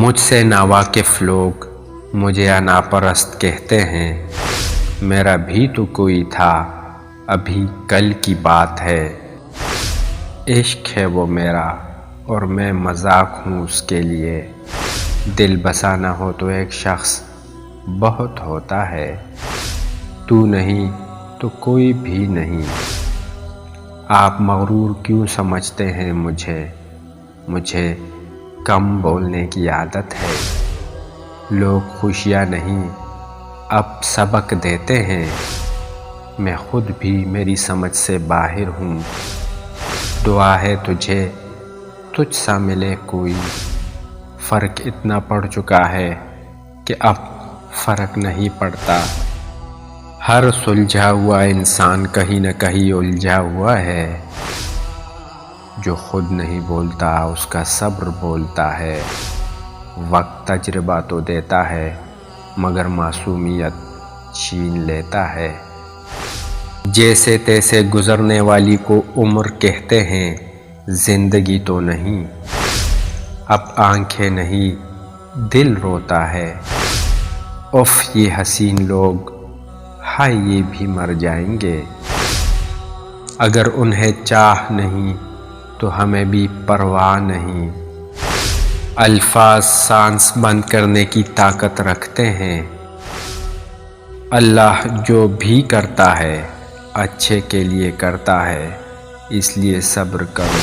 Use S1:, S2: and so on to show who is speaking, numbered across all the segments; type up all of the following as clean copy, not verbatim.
S1: مجھ سے ناواقف لوگ مجھے ناپرست کہتے ہیں، میرا بھی تو کوئی تھا ابھی کل کی بات ہے۔ عشق ہے وہ میرا اور میں مذاق ہوں اس کے لیے، دل بسانا ہو تو ایک شخص بہت ہوتا ہے، تو نہیں تو کوئی بھی نہیں۔ آپ مغرور کیوں سمجھتے ہیں مجھے کم بولنے کی عادت ہے۔ لوگ خوشیاں نہیں اب سبق دیتے ہیں، میں خود بھی میری سمجھ سے باہر ہوں۔ دعا ہے تجھے تجھ سا ملے کوئی، فرق اتنا پڑ چکا ہے کہ اب فرق نہیں پڑتا۔ ہر سلجھا ہوا انسان کہیں نہ کہیں الجھا ہوا ہے، جو خود نہیں بولتا اس کا صبر بولتا ہے۔ وقت تجربہ تو دیتا ہے مگر معصومیت چھین لیتا ہے۔ جیسے تیسے گزرنے والی کو عمر کہتے ہیں، زندگی تو نہیں۔ اب آنکھیں نہیں دل روتا ہے، اف یہ حسین لوگ ہائے یہ بھی مر جائیں گے۔ اگر انہیں چاہ نہیں تو ہمیں بھی پرواہ نہیں۔ الفاظ سانس بند کرنے کی طاقت رکھتے ہیں، اللہ جو بھی کرتا ہے اچھے کے لیے کرتا ہے، اس لیے صبر کرو۔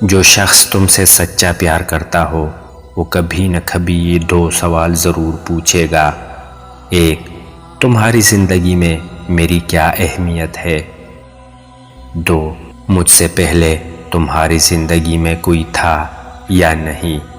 S1: جو شخص تم سے سچا پیار کرتا ہو وہ کبھی نہ کبھی یہ دو سوال ضرور پوچھے گا۔ ایک، تمہاری زندگی میں میری کیا اہمیت ہے؟ دو، مجھ سے پہلے تمہاری زندگی میں کوئی تھا یا نہیں؟